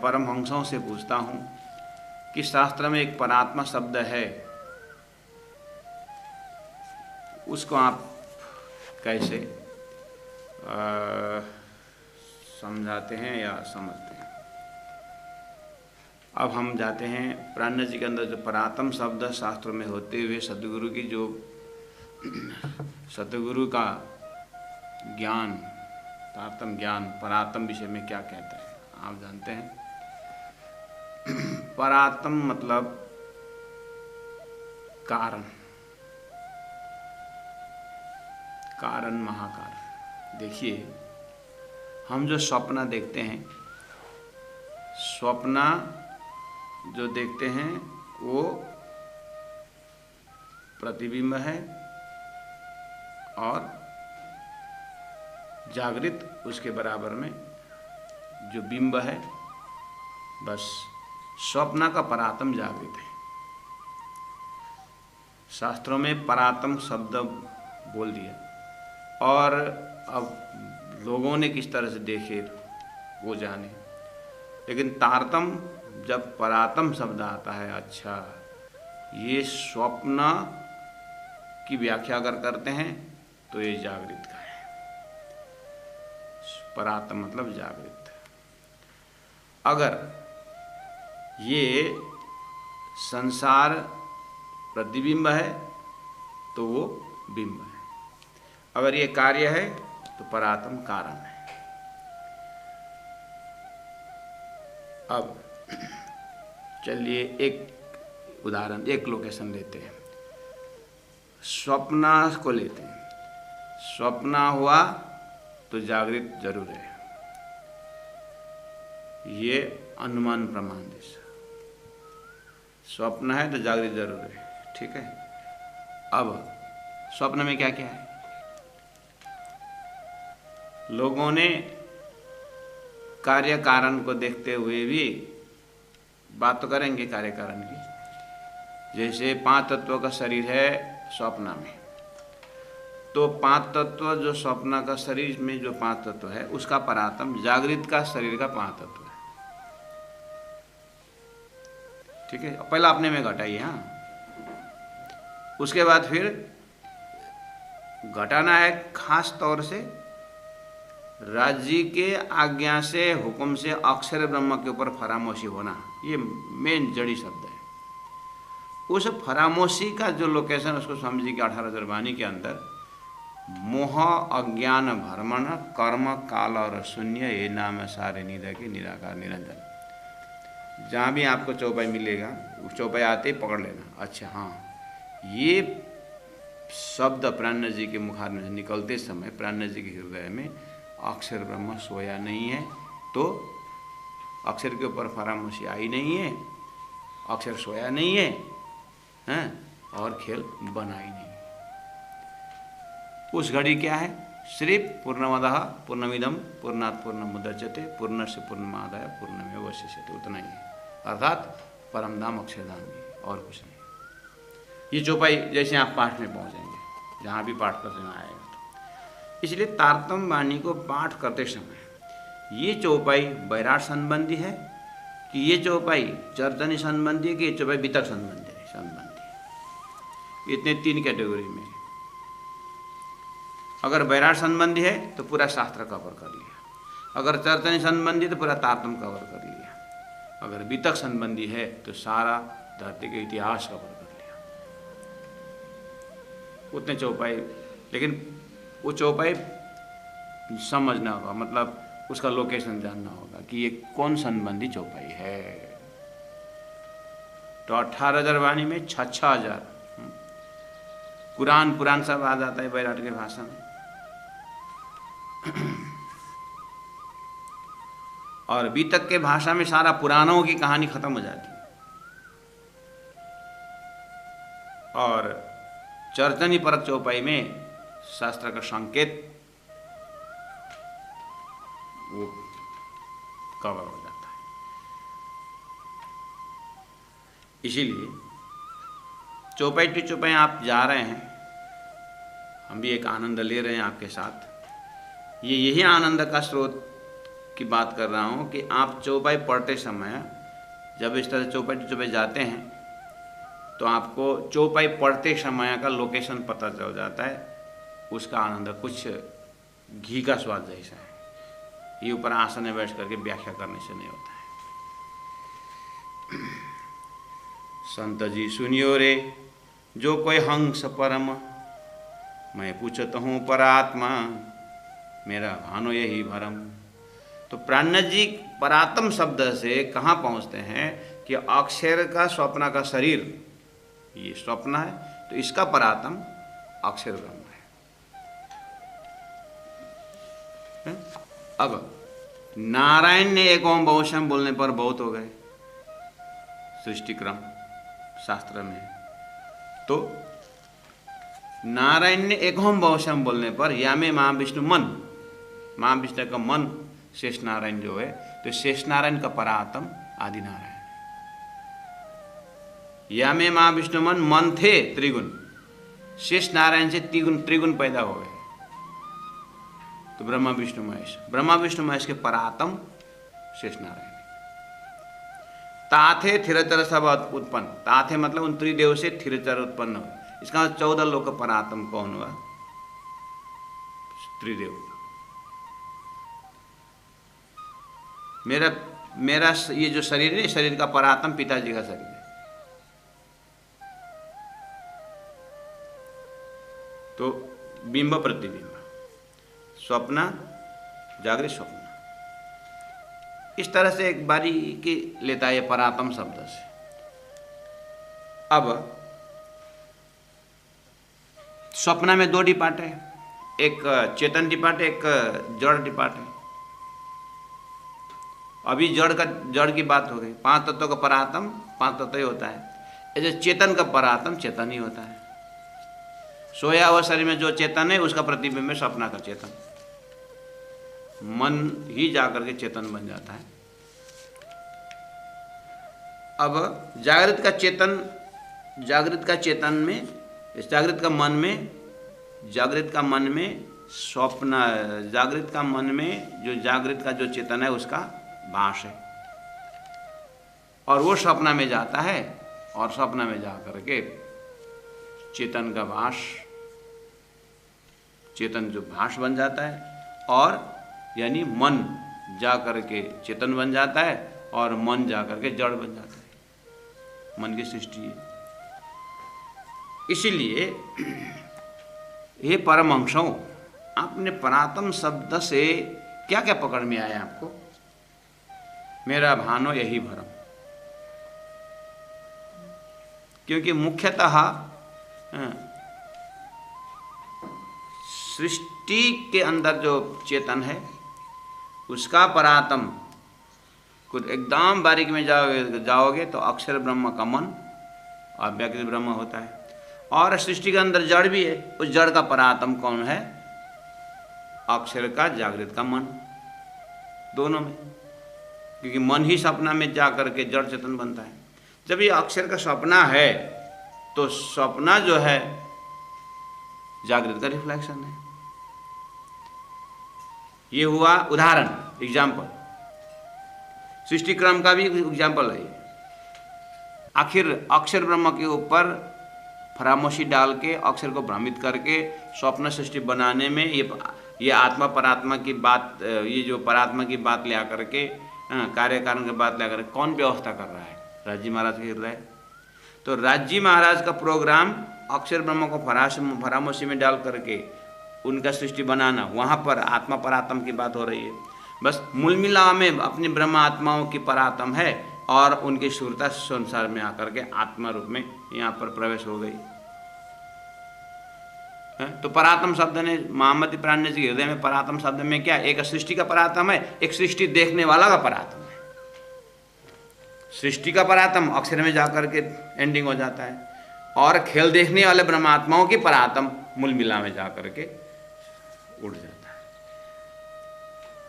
परमहंसों से पूछता हूँ कि शास्त्र में एक परात्मा शब्द है, उसको आप कैसे समझाते हैं या समझते हैं। अब हम जाते हैं प्राण जी के अंदर जो परात्म शब्द शास्त्र में होते हुए सतगुरु की जो सतगुरु का ज्ञान, तारतम ज्ञान परात्म विषय में क्या कहता है आप जानते हैं। परात्म मतलब कारण, कारण महाकारण। देखिए हम जो स्वप्न देखते हैं, स्वप्न जो देखते हैं वो प्रतिबिंब है और जागृत उसके बराबर में जो बिंब है, बस स्वप्न का परात्म जागृत है। शास्त्रों में परात्म शब्द बोल दिया और अब लोगों ने किस तरह से देखे वो जाने, लेकिन तारतम जब परात्म शब्द आता है, अच्छा ये स्वप्न की व्याख्या अगर करते हैं तो ये जागृत का है। परात्म मतलब जागृत। अगर ये संसार प्रतिबिंब है तो वो बिंब है, अगर ये कार्य है तो परात्म कारण है। अब चलिए एक उदाहरण, एक लोकेशन लेते हैं, स्वप्न को लेते हैं। स्वप्न हुआ तो जागृत जरूर है, ये अनुमान प्रमाण जैसा। स्वप्न है तो जागृत जरूर है, ठीक है। अब स्वप्न में क्या क्या है, लोगों ने कार्य कारण को देखते हुए भी बात तो करेंगे कार्य कारण की। जैसे 5 तत्वों का शरीर है स्वप्न में, तो 5 तत्व जो स्वप्न का शरीर में जो 5 तत्व है उसका परात्म जागृत का शरीर का 5 तत्व है, ठीक है। पहला अपने में घटाइए, हाँ। उसके बाद फिर घटाना है खास तौर से राज्य के आज्ञा से, हुक्म से अक्षर ब्रह्म के ऊपर फरामोशी होना, ये मेन जड़ी शब्द है। उस फरामोशी का जो लोकेशन उसको स्वामी जी के 18,000 वाणी के अंदर मोह अज्ञान भ्रमण कर्म काल और शून्य ये नाम सारे निधे के निराकार निरंजन। जहाँ भी आपको चौपाई मिलेगा, चौपाई आते ही पकड़ लेना। अच्छा हाँ, ये शब्द प्राण जी के मुखार में निकलते समय प्राण जी के हृदय में अक्षर ब्रह्म सोया नहीं है, तो अक्षर के ऊपर फरामोशी आई नहीं है, अक्षर सोया नहीं है, हैं, और खेल बना ही नहीं। उस घड़ी क्या है, सिर्फ पूर्णमदः पूर्णमिदं पूर्णात् पूर्णमुदच्यते पूर्णस्य पूर्णमादाय पूर्णमेवावशिष्यते, उतना ही है। अर्थात परमधाम अक्षरधाम ही, और कुछ नहीं। ये चौपाई जैसे आप पाठ में पहुँचेंगे, जहाँ भी पाठ करते आएगा, तो इसलिए तारतम वाणी को पाठ करते समय ये चौपाई बैराट संबंधी है कि ये चौपाई चर्तनी संबंधी है कि ये चौपाई वितर्क संबंधी है। इतने 3 कैटेगरी में। अगर बैराट संबंधी है तो पूरा शास्त्र कवर कर लिया, अगर चर्तनी संबंधी तो पूरा तारतम कवर कर लिया, अगर वितर्क संबंधी है तो सारा धरती के इतिहास कवर कर लिया। उतने चौपाई, लेकिन वो चौपाई समझना होगा, मतलब उसका लोकेशन जानना होगा कि ये कौन संबंधी चौपाई है। तो 18,000 वाणी में 6,000 पुराण सब आ जाता है बैराट के भाषा में। और बीतक के भाषा में सारा पुराणों की कहानी खत्म हो जाती है। और चर्तनी परक चौपाई में शास्त्र का संकेत वो कवर हो जाता है। इसीलिए चौपाई टू चौपाई आप जा रहे हैं, हम भी एक आनंद ले रहे हैं आपके साथ। ये यही आनंद का स्रोत की बात कर रहा हूँ कि आप चौपाई पढ़ते समय जब इस तरह चौपाई टू चौपाई जाते हैं तो आपको चौपाई पढ़ते समय का लोकेशन पता चल जाता है। उसका आनंद कुछ घी का स्वाद जैसा है। ये ऊपर आसन में बैठ करके व्याख्या करने से नहीं होता है। संत जी सुनियो रे, जो कोई हंस परम, मैं पूछत हूँ परात्मा, मेरा भानो यही भरम। तो प्राणनाथ जी परात्म शब्द से कहाँ पहुँचते हैं कि अक्षर का स्वप्न का शरीर ये स्वप्न है, तो इसका परात्म अक्षर ब्रह्म है। अब नारायण ने एक ओम बहुशम बोलने पर बहुत हो गए सृष्टि क्रम शास्त्र में। तो नारायण ने एक ओम बहुशम बोलने पर या में महाविष्णु मन, महाविष्णु का मन शेष नारायण जो है, तो शेष नारायण का परात्म आदि नारायण। या में महाविष्णु मन, मन थे त्रिगुण, शेष नारायण से त्रिगुण पैदा हो गए, तो ब्रह्मा विष्णु महेश, ब्रह्मा विष्णु महेश के परात्म शेष नारायण। ताथे थिरचर सब उत्पन्न, ताथे मतलब उन त्रिदेव से थिरचर उत्पन्न हो। इसका 14 लोक का परात्म कौन हुआ? त्रिदेव। मेरा ये जो शरीर है, शरीर का परात्म पिताजी का शरीर है। तो बिंब प्रतिबिंब, स्वप्न जागृत स्वप्न, इस तरह से एक बारीकी लेता है परात्म शब्द से। अब स्वप्न में 2 डिपार्ट है, एक चेतन डिपार्ट है, एक जड़ डिपार्ट है। अभी जड़ की बात हो गई। 5 तत्वों का परात्म 5 तत्व ही होता है। ऐसे चेतन का परात्म चेतन ही होता है। सोया हुआ शरीर में जो चेतन है उसका प्रतिबिंब है स्वप्न का चेतन। मन ही जाकर के चेतन बन जाता है। अब जागृत का चेतन में, इस जागृत का मन में स्वप्न, जागृत का मन में जो जागृत का जो चेतन है उसका भास है, और वो स्वप्न में जाता है, और स्वप्न में जा करके चेतन का भास, चेतन जो भास बन जाता है, और यानी मन जा करके चेतन बन जाता है, और मन जा करके जड़ बन जाता है। मन की सृष्टि है। इसीलिए हे परमहंसों, आपने परात्म शब्द से क्या क्या पकड़ में आया आपको? मेरा भानो यही भरम। क्योंकि मुख्यतः सृष्टि के अंदर जो चेतन है उसका परात्म, कुछ एकदम बारीक में जाओगे तो अक्षर ब्रह्म का मन अव्यक्त ब्रह्म होता है। और सृष्टि के अंदर जड़ भी है, उस जड़ का परात्म कौन है? अक्षर का जागृत का मन, दोनों में। क्योंकि मन ही सपना में जा करके जड़ चेतन बनता है। जब ये अक्षर का सपना है तो सपना जो है जागृत का रिफ्लेक्शन है। ये हुआ उदाहरण, एग्जाम्पल। सृष्टि क्रम का भी एग्जाम्पल है। आखिर अक्षर ब्रह्म के ऊपर फरामोशी डाल के अक्षर को भ्रमित करके स्वप्न सृष्टि बनाने में ये आत्मा परात्मा की बात, ये जो परात्मा की बात ले आकर के, कार्य कारण की बात ले आकर कौन व्यवस्था कर रहा है? राजी महाराज के हृदय। तो राजी महाराज का प्रोग्राम अक्षर ब्रह्म को फरामोशी में डाल करके उनका सृष्टि बनाना, वहाँ पर आत्मा परात्म की बात हो रही है। बस मूल मिलाव में अपनी ब्रह्म आत्माओं की परात्म है, और उनकी शूरता संसार में आकर के आत्मा रूप में यहाँ पर प्रवेश हो गई। तो परात्म शब्द ने महामति प्राणनाथ जी हृदय में परात्म शब्द में क्या? एक सृष्टि का परात्म है, एक सृष्टि देखने वाला का परात्म है। सृष्टि का परात्म अक्षर में जाकर के एंडिंग हो जाता है, और खेल देखने वाले ब्रह्मात्माओं की परात्म मूल मिला में जाकर के उड़ जाता है।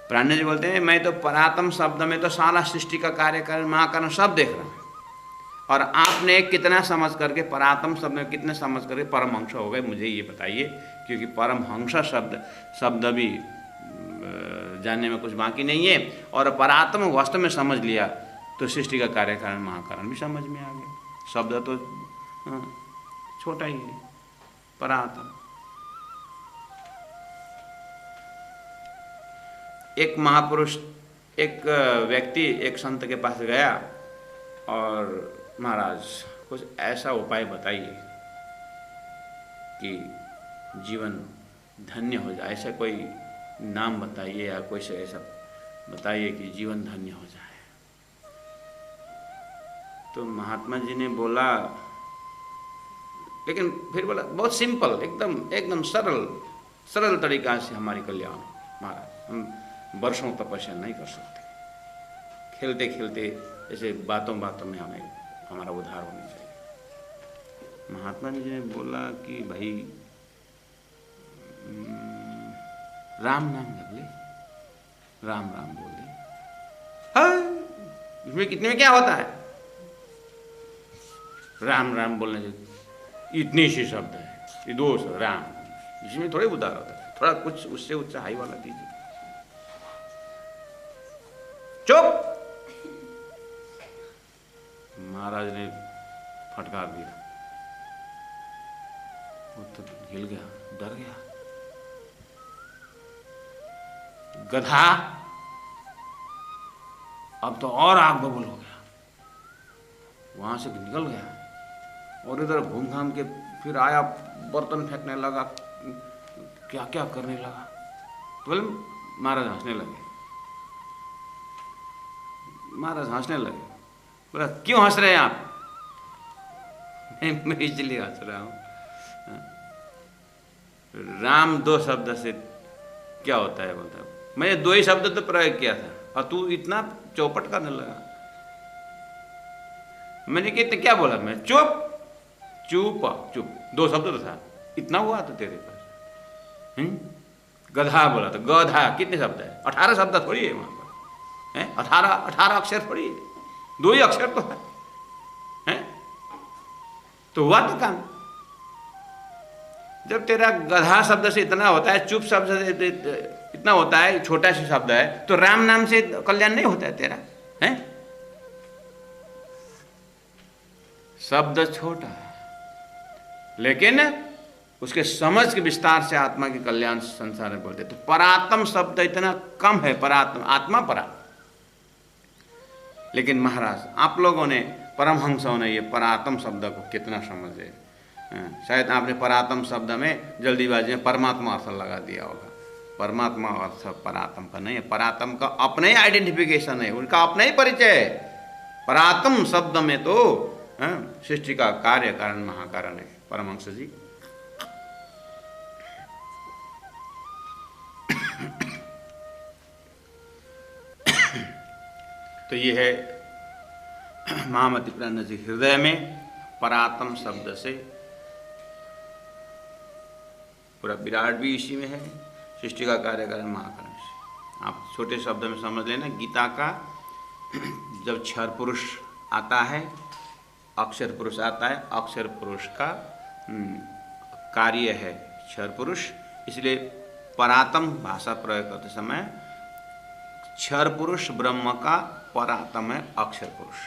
प्राणनाथ जी बोलते हैं, मैं तो परात्म शब्द में तो सारा सृष्टि का कार्यक्रम महाकरण सब देख रहा हूँ, और आपने कितना समझ करके परात्म शब्द में कितने समझ करके परमहंस हो गए, मुझे ये बताइए। क्योंकि परमहंस शब्द भी जानने में कुछ बाकी नहीं है। और परात्म वास्तव में समझ लिया तो सृष्टि का कार्य कारण महाकारण भी समझ में आ गया। शब्द तो छोटा ही है, परात्म। एक महापुरुष, एक व्यक्ति एक संत के पास गया और महाराज कुछ ऐसा उपाय बताइए कि जीवन धन्य हो जाए, ऐसा कोई नाम बताइए या कोई से ऐसा बताइए कि जीवन धन्य हो जाए। तो महात्मा जी ने बोला, लेकिन फिर बोला बहुत सिंपल, एकदम सरल तरीका से हमारी कल्याण। महाराज हम वर्षों तपस्या नहीं कर सकते, खेलते खेलते ऐसे बातों में हमें हमारा उद्धार होना चाहिए। महात्मा जी ने बोला कि भाई राम नाम जप ले, राम राम बोल ले। हाँ, इसमें कितने में क्या होता है? राम राम बोलने से इतनी सी शब्द है, ये दो शब्द राम, इसमें थोड़े उद्धार होता है। थोड़ा कुछ उससे ऊंचाई वाला दीजिए। चुप! महाराज ने फटकार दिया, वो तो हिल गया, डर गया। गधा अब तो और आग बबूल हो गया, वहां से निकल गया और इधर घूम घाम के फिर आया, बर्तन फेंकने लगा, क्या क्या करने लगा। तो बोले महाराज हंसने लगे। महाराज हंसने लगे। बोला क्यों हंस रहे हैं आप? मैं इसलिए हंस रहा हूं, राम दो शब्द से क्या होता है? बोलता मैंने दो ही शब्द तो प्रयोग किया था और तू इतना चौपट करने लगा। मैंने कहते क्या बोला? मैं चुप चुप चुप, दो शब्द तो था, इतना हुआ तो तेरे पास। गधा बोला तो गधा कितने शब्द है? 18 शब्द थोड़ी है वहां पर, है 18 अक्षर थोड़ी है, दो ही अक्षर तो है? तो हुआ तो काम। जब तेरा गधा शब्द से इतना होता है, चुप शब्द से इतना होता है, छोटा सा शब्द है, तो राम नाम से कल्याण नहीं होता है तेरा, है? शब्द छोटा है लेकिन उसके समझ के विस्तार से आत्मा के कल्याण संसार में बोलते। तो परात्म शब्द इतना कम है, परात्म आत्मा परा। लेकिन महाराज आप लोगों ने, परमहंसों ने ये परात्म शब्द को कितना समझे। शायद आपने परात्म शब्द में जल्दीबाजी में परमात्मा अर्थ लगा दिया होगा। परमात्मा अर्थ परात्म का नहीं है, परात्म का अपना ही आइडेंटिफिकेशन है, उनका अपना ही परिचय है। परात्म शब्द में तो सृष्टि का कार्य कारण महाकारण है परमहंस जी। तो ये है महामति प्राण जी हृदय में परात्म शब्द से, पूरा विराट भी इसी में है, सृष्टि का कार्य कारण महाकारण से। आप छोटे शब्द में समझ लेना, गीता का जब क्षर पुरुष आता है, अक्षर पुरुष आता है, अक्षर पुरुष का कार्य है क्षर पुरुष, इसलिए परात्म भाषा प्रयोग करते समय क्षर पुरुष ब्रह्म का परात्म है अक्षर पुरुष।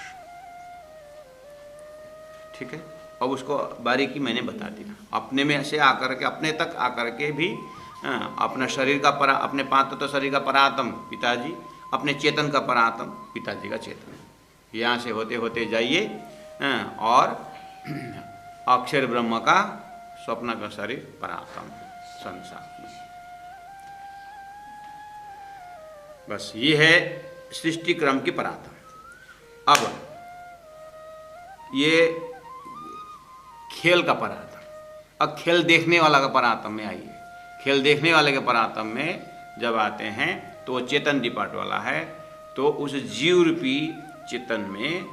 ठीक है, अब उसको बारीकी मैंने बता दिया। अपने में से आकर के, अपने तक आकर के भी अपना शरीर का अपने पांच तत्व शरीर का परात्म पिताजी, अपने चेतन का परात्म पिताजी का चेतन, यहाँ से होते होते जाइए और अक्षर ब्रह्म का स्वप्न का शरीर परात्म संसार में। बस ये है सृष्टि क्रम की परात्म। अब ये खेल का परात्म, अब खेल देखने वाला का परात्म में आइए। खेल देखने वाले के परात्म में जब आते हैं तो चेतन डिपार्ट वाला है, तो उस जीव रूपी चेतन में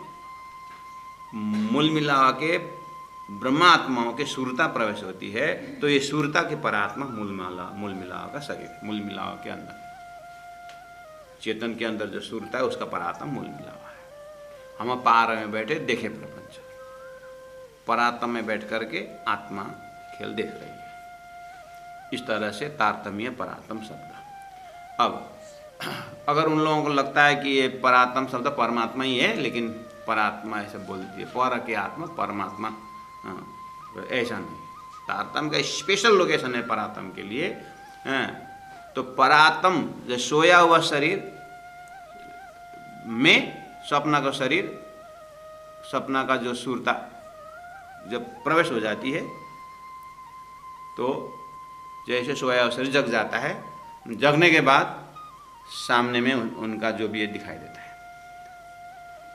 मूल मिला के ब्रह्मात्माओं के सूरता प्रवेश होती है। तो ये सूरता के परात्मा मूल मिलाव का शरीर, मूल मिलाव के अंदर चेतन के अंदर जो सूरता है उसका परात्मा मूल मिलाव है। हम पार में बैठे देखे प्रपंच, परात्म में बैठ करके आत्मा खेल देख रही है। इस तरह से तारतम्य परात्म शब्द। अब अगर उन लोगों को लगता है कि ये परात्म शब्द परमात्मा ही है, लेकिन परात्मा ऐसे बोल दिए, पर के आत्मा परमात्मा, हाँ, ऐसा नहीं। तारतम का स्पेशल लोकेशन है परात्म के लिए। हाँ, तो परात्म जो सोया हुआ शरीर में स्वप्न का शरीर, सपना का जो सूरता जब प्रवेश हो जाती है तो जैसे सोया हुआ शरीर जग जाता है, जगने के बाद सामने में उनका जो भी है दिखाई देता है।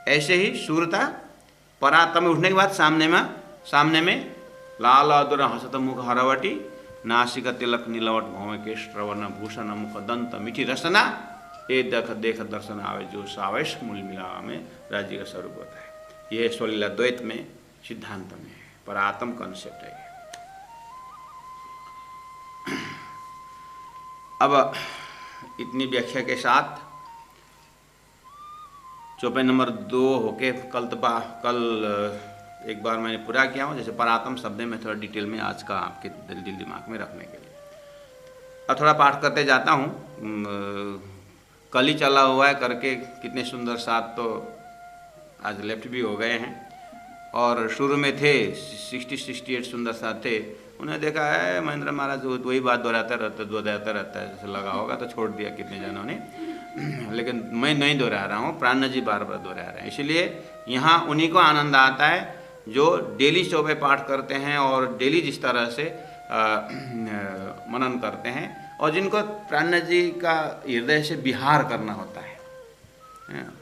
ऐसे ही सूरता परात्म में उठने के बाद सामने में लाल अधुर हसत मुख हरवटी नासिक तिलक नीलवट भौम के श्रवण भूषण मुख दंत मीठी रसना ये देख दर्शन आवे जो सावेश मूल मिलावा में राज्य का स्वरूप होता है। यह स्वलीला द्वैत में सिद्धांत में है, परात्म कॉन्सेप्ट है। अब इतनी व्याख्या के साथ चौपाई नंबर 2 होके कल एक बार मैंने पूरा किया हूँ। जैसे परात्म शब्द में थोड़ा डिटेल में आज का आपके दिल दिमाग में रखने के लिए अब थोड़ा पाठ करते जाता हूँ। कल ही चला हुआ है करके कितने सुंदर साथ तो आज लेफ्ट भी हो गए हैं, और शुरू में थे 60-68 सुंदर साथ थे। उन्हें देखा है महेंद्र महाराज वही बात दोहराता रहता है जैसे लगा होगा, तो छोड़ दिया कितने जनों ने। लेकिन मैं नहीं दोहरा रहा हूँ, प्राण जी बार बार दोहरा रहे हैं। इसलिए यहाँ उन्हीं को आनंद आता है जो डेली चौपाई पाठ करते हैं और डेली जिस तरह से मनन करते हैं, और जिनको प्राण जी का हृदय से विहार करना होता है,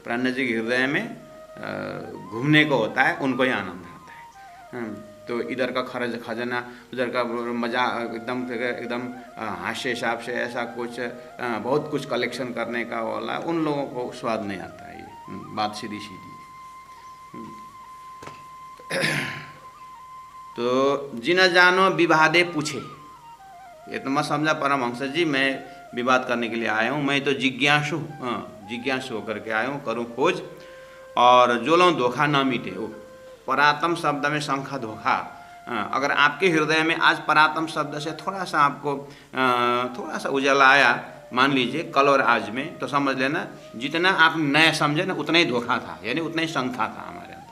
प्राण जी के हृदय में घूमने को होता है, उनको ही आनंद आता है। तो इधर का खजाना उधर का मजा एकदम हास्य हिसाब से ऐसा कुछ बहुत कुछ कलेक्शन करने का वाला उन लोगों को स्वाद नहीं आता है। ये बात सीधी सीधी तो जिन जानो विवादे पूछे, ये तो मत समझा परमहंस जी मैं विवाद करने के लिए आया हूँ, मैं तो जिज्ञासु होकर के आया हूँ, करूँ खोज। और जो लोग धोखा न मिटे, वो परात्म शब्द में शंखा धोखा, अगर आपके हृदय में आज परात्म शब्द से थोड़ा सा आपको थोड़ा सा उजाला आया, मान लीजिए कल और आज में, तो समझ लेना जितना आप नया समझे ना उतना ही धोखा था, यानी उतना ही शंखा था हमारे अंदर।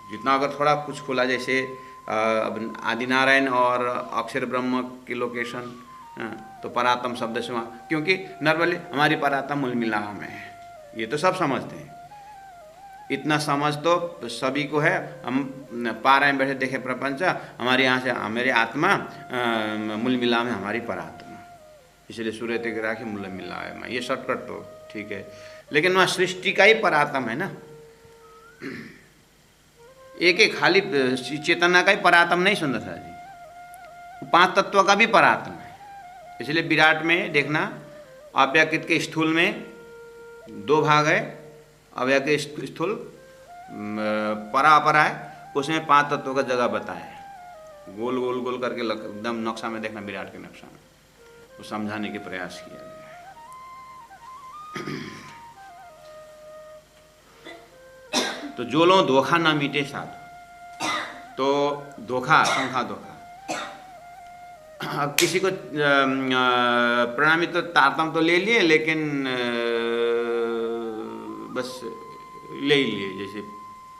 जितना अगर थोड़ा कुछ खुला, जैसे आदिनारायण और अक्षर ब्रह्म की लोकेशन, तो परात्म शब्द से वहाँ, क्योंकि नॉर्मली हमारी परात्म मूल मिलावा में है, ये तो सब समझते हैं। इतना समझ तो सभी को है। हम पारा में बैठे देखे प्रपंच, हमारे यहाँ से मेरी आत्मा मूल मिलावा में हमारी परात्मा, इसलिए सूर्य तक राखी मूल मिलावा में, ये शॉर्टकट तो ठीक है। लेकिन वहाँ सृष्टि का ही परात्म है ना, एक खाली चेतना का ही परात्म नहीं सुंदर सा जी, 5 तत्व का भी परात्म है। इसलिए विराट में देखना अव्यकृत के स्थूल में 2 भाग है, अव्यकृत स्थूल परा अपरा है, उसमें 5 तत्वों का जगह बताया है। गोल गोल गोल करके एकदम नक्शा में देखना, विराट के नक्शा में वो समझाने के प्रयास किया गया है। तो जो लोग धोखा ना मिटे साधु, तो धोखा शंखा धोखा। अब किसी को प्रणामी तो तारतम तो ले लिए, लेकिन बस ले ही लिए, जैसे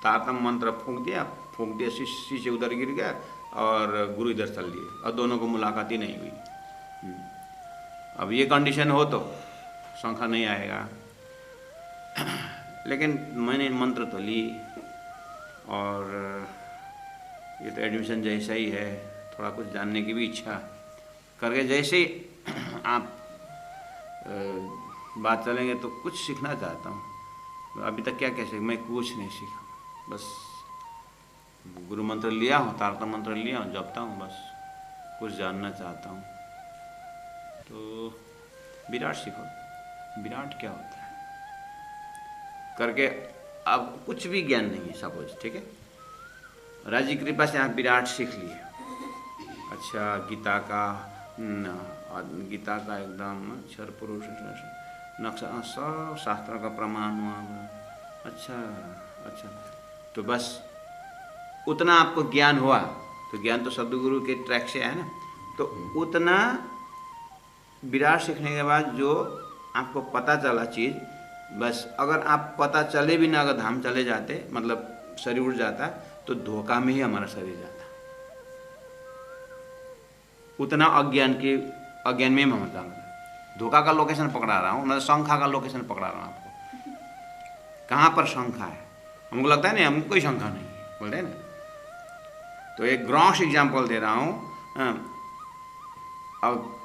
तारतम मंत्र फूंक दिया शीशे उधर गिर गया और गुरु इधर चल दिए, और दोनों को मुलाकात ही नहीं हुई। अब ये कंडीशन हो तो शंखा नहीं आएगा। लेकिन मैंने मंत्र तो ली, और ये तो एडमिशन जैसा ही है, थोड़ा कुछ जानने की भी इच्छा करके जैसे ही आप बात चलेंगे तो कुछ सीखना चाहता हूँ। अभी तक क्या सीखा, मैं कुछ नहीं सीखा, बस गुरु मंत्र लिया हूँ, तारतम मंत्र लिया हूँ, जपता हूँ, बस कुछ जानना चाहता हूँ। तो विराट सीखो, विराट क्या होता है करके, अब कुछ भी ज्ञान नहीं है सपोज, ठीक है, राजी कृपा से आप विराट सीख लिए। अच्छा, गीता का एकदम अक्षर पुरुष नक्शा सब शास्त्रों का प्रमाण हुआ। अच्छा, तो बस उतना आपको ज्ञान हुआ, तो ज्ञान तो सदगुरु के ट्रैक से है ना, तो उतना विराट सीखने के बाद जो आपको पता चला चीज़, बस अगर आप पता चले भी ना, अगर धाम चले जाते, मतलब शरीर उड़ जाता, तो धोखा में ही हमारा शरीर जाता। उतना अज्ञान में हम होता। धोखा का लोकेशन पकड़ा रहा हूँ, मतलब शंखा का लोकेशन पकड़ा रहा हूँ आपको। कहाँ पर शंखा है? हमको लगता है नहीं, हमको कोई शंखा नहीं है, बोलते हैं ना। तो एक ग्रॉस एग्जाम्पल दे रहा हूँ। अब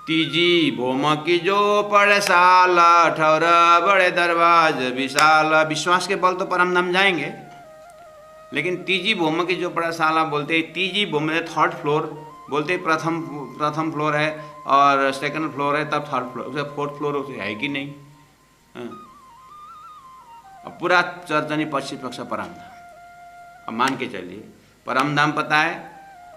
तीजी भोम की जो पड़साल, ठौर बड़े दरवाज विशाल। विश्वास के बल तो परम धाम जाएंगे, लेकिन तीजी भोम की जो पड़साला बोलते, तीजी भोम थर्ड फ्लोर बोलते, प्रथम फ्लोर है और सेकंड फ्लोर है, तब थर्ड फ्लोर, उसे फोर्थ फ्लोर उसे है कि नहीं। अब पूरा चर्चनी पश्चिम पक्ष परम धाम, अब मान के चलिए परम धाम पता है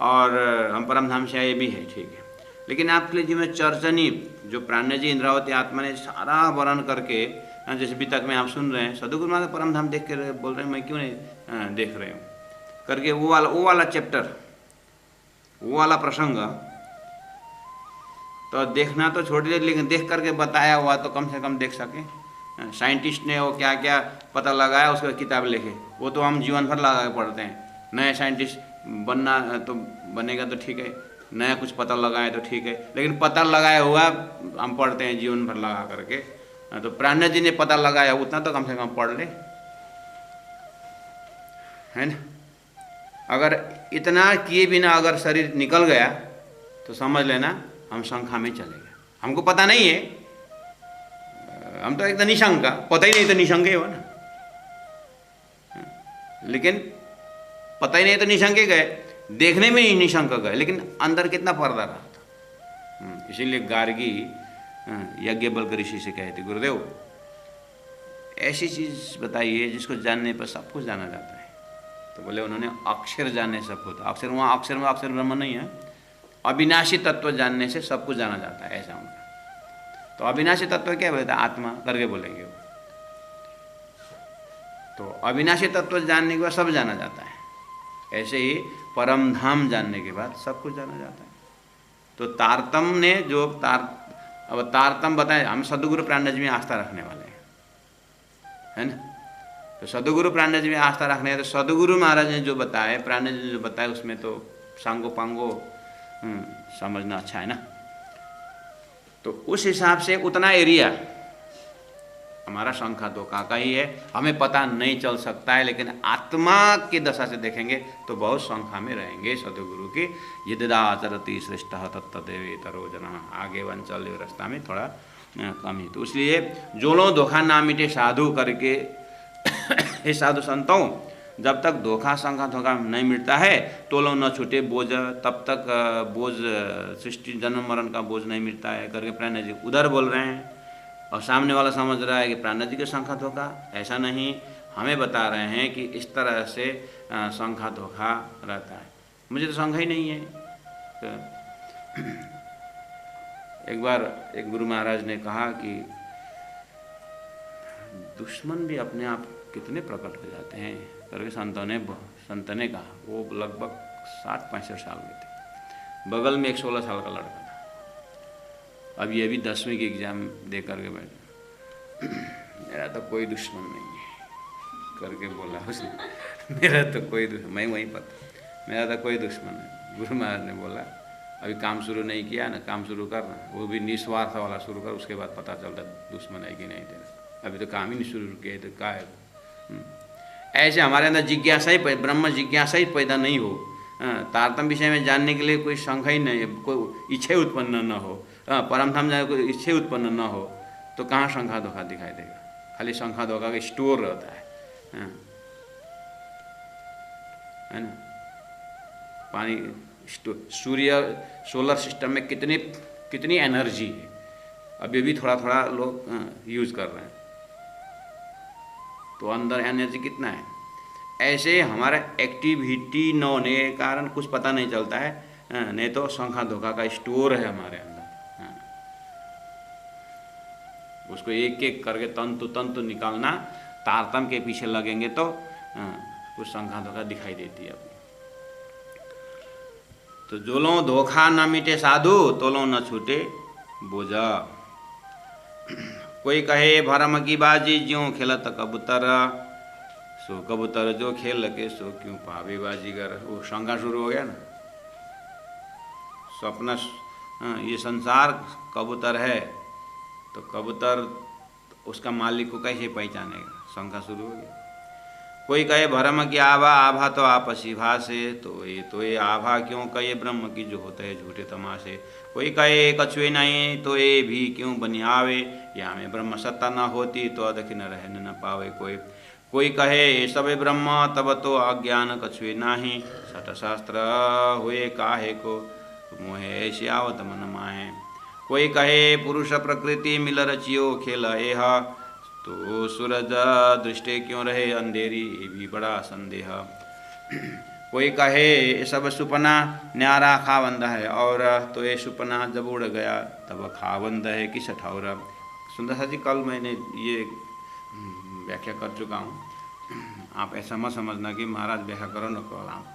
और हम परम धाम से आए भी है, ठीक है। लेकिन आपके लिए जिसमें चर्चनी जो प्राणजी इंद्रावती आत्मा ने सारा वर्णन करके, जैसे अभी तक में आप सुन रहे हैं, सदगुरु महाराज परम धाम देख के बोल रहे हैं, मैं क्यों नहीं देख रहे हूँ करके, वो वाला चैप्टर, वो वाला प्रसंग तो देखना तो छोड़ दीजिए, लेकिन देख करके बताया हुआ तो कम से कम देख सके। साइंटिस्ट ने वो क्या क्या पता लगाया, उसका किताब लिखे, वो तो हम जीवन भर लगा के पढ़ते हैं। नए साइंटिस्ट बनना तो बनेगा तो ठीक है, नया कुछ पता लगाए तो ठीक है, लेकिन पता लगाया हुआ हम पढ़ते हैं जीवन भर लगा करके। तो प्राण जी ने पता लगाया उतना तो कम से कम पढ़ ले, है ना। अगर इतना किए बिना अगर शरीर निकल गया तो समझ लेना हम शंखा में चले गए। हमको पता नहीं है, हम तो एकदम निशंका, पता ही नहीं तो निशंके हो ना। लेकिन पता ही नहीं तो निशंके गए, देखने में ही निशंक गए, लेकिन अंदर कितना पर्दा रहा था। इसीलिए गार्गी यज्ञवल्क्य ऋषि से कहते, गुरुदेव ऐसी चीज बताइए जिसको जानने पर सब कुछ जाना जाता है। तो बोले उन्होंने अक्षर जानने सब कुछ, अक्षर वहाँ अक्षर में अक्षर ब्रह्म नहीं है, अविनाशी तत्व जानने से सब कुछ जाना जाता है, ऐसा उनका। तो अविनाशी तत्व क्या बोलता है? आत्मा करके बोलेंगे वो। तो अविनाशी तत्व जानने के बाद सब जाना जाता है, ऐसे ही परम धाम जानने के बाद सब कुछ जाना जाता है। तो तारतम ने जो अब तारतम बताए, हम सदगुरु प्राणज में आस्था रखने वाले हैं, है ना। तो सदगुरु प्राणज में आस्था रखने हैं, तो सदगुरु महाराज ने जो बताए, प्राणज ने जो बताया, उसमें तो सांगो पांगो समझना अच्छा है ना। तो उस हिसाब से उतना एरिया हमारा शंखा धोखा का ही है, हमें पता नहीं चल सकता है, लेकिन आत्मा की दशा से देखेंगे तो बहुत शंखा में रहेंगे सदगुरु की। यदिदाचरति श्रेष्ठ तत्तदेवेतरो जना, आगे वन चले रास्ता में थोड़ा कमी। तो इसलिए जो लोग धोखा ना मिटे साधु करके हे साधु संतों, जब तक धोखा शंखा धोखा नहीं मिटता है तो लोग न छूटे बोझ, तब तक बोझ सृष्टि जन्म मरण का बोझ नहीं मिटता है करके प्राण जी उधर बोल रहे हैं। और सामने वाला समझ रहा है कि प्राण जी के शंखा धोखा, ऐसा नहीं, हमें बता रहे हैं कि इस तरह से शंखा धोखा रहता है। मुझे तो शंखा ही नहीं है। तो एक बार एक गुरु महाराज ने कहा कि दुश्मन भी अपने आप कितने प्रकट हो जाते हैं करके संत ने कहा। वो लगभग 60-65 साल के थे, बगल में एक 16 साल का लड़का था। अब ये भी 10वीं की एग्ज़ाम दे करके बैठा, मेरा तो कोई दुश्मन नहीं है करके बोला उसने। मेरा तो कोई दुश्मन, मैं वहीं पर, मेरा तो कोई दुश्मन है। गुरु महाराज ने बोला अभी काम शुरू नहीं किया ना, काम शुरू करना, वो भी निस्वार्थ वाला शुरू कर, उसके बाद पता चलता दुश्मन है कि नहीं तेरा। अभी तो काम ही नहीं शुरू किया तो क्या है। ऐसे हमारे अंदर जिज्ञासा ही, ब्रह्म जिज्ञासा ही पैदा नहीं हो, तारतम विषय में जानने के लिए कोई शंका ही नहीं, कोई इच्छा उत्पन्न न हो, परम धाम जाने कोई इच्छा उत्पन्न न हो, तो कहाँ शंखा धोखा दिखाई देगा। खाली शंखा धोखा का स्टोर रहता है ना। पानी स्टोर, सूर्य सोलर सिस्टम में कितनी एनर्जी है, अभी भी थोड़ा थोड़ा लोग यूज कर रहे हैं, तो अंदर एनर्जी कितना है। ऐसे हमारा एक्टिविटी न होने के कारण कुछ पता नहीं चलता है, नहीं तो शंखा धोखा का स्टोर है हमारे अंदर। उसको एक एक करके तंतु तंतु निकालना, तारतम के पीछे लगेंगे तो कुछ शंखा धोखा दिखाई देती है। तो जो लो धोखा न मिटे साधु, तो लो न छूटे बोझा। कोई कहे भरम की बाजी ज्यों खेलत कबूतर, सो कबूतर जो खेल के सो क्यों पावे बाजीगर। वो शंका शुरू हो गया ना। स्वप्न, ये संसार कबूतर है तो कबूतर उसका मालिक को कैसे पहचानेगा, शंका शुरू हो गया। कोई कहे भरम की आभा, आभा तो आपसी भाषे, तो ये आभा क्यों कहे ब्रह्म की जो होते है झूठे तमाशे। कोई कहे कछुए नहीं तो ये भी क्यों बनी आवे, या में ब्रह्म सत्ता न होती तो अदखि न रह न पावे कोई। कोई कहे ये सब ब्रह्म तब तो अज्ञान कछुए नाही, सठ शास्त्र हुए काहे को मोहे ऐसे आवत मन माहे। कोई कहे पुरुष प्रकृति मिल रचियो खेल एह, तो सूरज दृष्टि क्यों रहे अंधेरी भी बड़ा संदेह। कोई कहे ये सब सुपना न्यारा खावंद है, और तो ये सुपना जब उड़ गया तब खावंद है किस ठौर। सुंदर सा जी, कल मैंने ये व्याख्या कर चुका हूँ। आप ऐसा मत समझना कि महाराज व्याख्या करो न,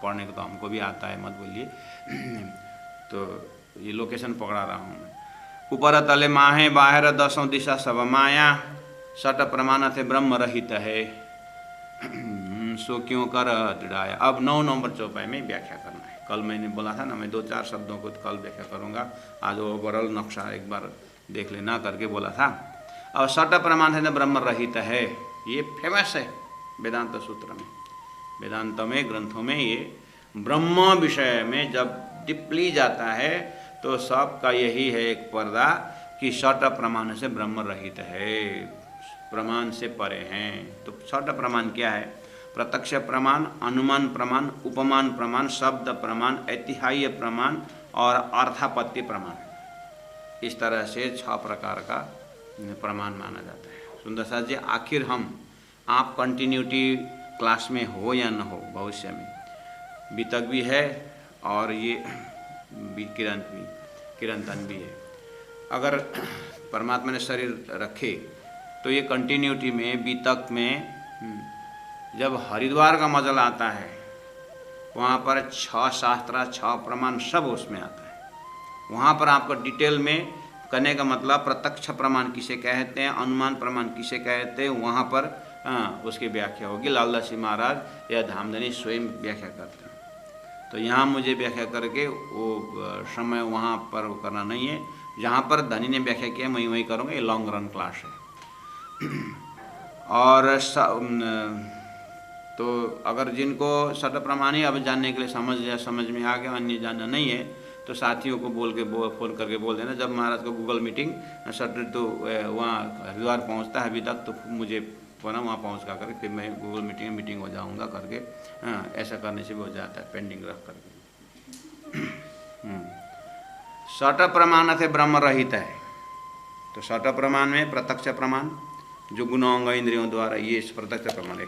पढ़ने को तो हमको भी आता है, मत बोलिए। तो ये लोकेशन पकड़ा रहा हूँ मैं। ऊपर तले माहे बाहर दसों दिशा सब माया, सट प्रमाण थे ब्रह्म रहित है, सो क्यों कर दृढ़ाया। अब 9 नंबर चौपाई में व्याख्या करना है। कल मैंने बोला था ना, मैं 2-4 शब्दों को कल व्याख्या करूँगा। आज ओवरऑल नक्शा एक बार देख लेना करके बोला था। अब सट प्रमाण थे ब्रह्म रहित है, ये फेमस है वेदांत सूत्र में। वेदांत में ग्रंथों में ये ब्रह्म विषय में जब डीपली जाता है तो सबका यही है एक पर्दा कि सट प्रमाण से ब्रह्म रहित है, प्रमाण से परे हैं। तो सट प्रमाण क्या है? प्रत्यक्ष प्रमाण, अनुमान प्रमाण, उपमान प्रमाण, शब्द प्रमाण, ऐतिहाय प्रमाण और अर्थापत्ति प्रमाण। इस तरह से 6 प्रकार का प्रमाण माना जाता है। सुंदर सा जी, आखिर आप कंटिन्यूटी क्लास में हो या न हो, भविष्य में बीतक भी है और ये किरंतन भी है। अगर परमात्मा ने शरीर रखे तो ये कंटिन्यूटी में बीतक में जब हरिद्वार का मजल आता है वहाँ पर 6 शास्त्र 6 प्रमाण सब उसमें आता है। वहाँ पर आपको डिटेल में करने का मतलब प्रत्यक्ष प्रमाण किसे कहते हैं, अनुमान प्रमाण किसे कहते हैं, वहाँ पर उसकी व्याख्या होगी। लालदास जी महाराज या धामधनी स्वयं व्याख्या करते हैं। तो यहाँ मुझे व्याख्या करके वो समय वहाँ पर वो करना नहीं है। जहाँ पर धनी ने व्याख्या किया मैं वही करूँगा। ये लॉन्ग रन क्लास है। और तो अगर जिनको सट प्रमाण ही अब जानने के लिए समझ में आ गया, अन्य जानना नहीं है, तो साथियों को फ़ोन करके बोल देना। जब महाराज को गूगल मीटिंग सट तो वहाँ हरिद्वार पहुँचता है अभी तक, तो मुझे फोन वहाँ पहुँच कर फिर मैं गूगल मीटिंग हो जाऊँगा करके। ऐसा करने से भी हो जाता है, पेंडिंग रख करके। सट प्रमाण थे ब्रह्म रहित है। तो सट प्रमाण में प्रत्यक्ष प्रमाण जो गुणांग इंद्रियों द्वारा, ये प्रत्यक्ष प्रमाण है।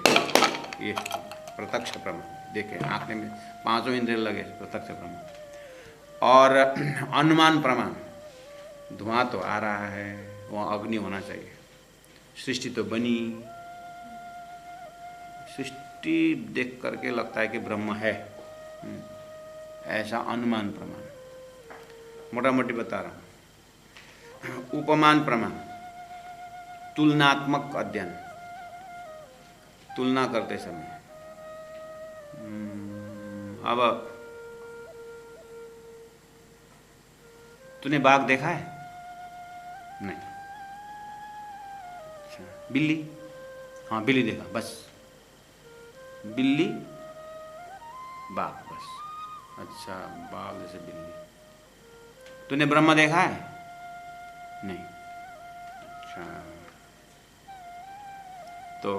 ये प्रत्यक्ष प्रमाण देखें, आँखने में 5 इंद्रिय लगे, प्रत्यक्ष प्रमाण। और अनुमान प्रमाण, धुआं तो आ रहा है, वहाँ अग्नि होना चाहिए, सृष्टि तो बनी, सृष्टि देख करके लगता है कि ब्रह्म है, ऐसा अनुमान प्रमाण मोटा मोटी बता रहा हूँ। उपमान प्रमाण, तुलनात्मक अध्ययन, तुलना करते समय। अब तूने बाघ देखा है? नहीं। अच्छा, बिल्ली? हाँ बिल्ली देखा, बस बिल्ली बाघ, बस। अच्छा, बाघ जैसे बिल्ली। तूने ब्रह्म देखा है? नहीं। अच्छा, तो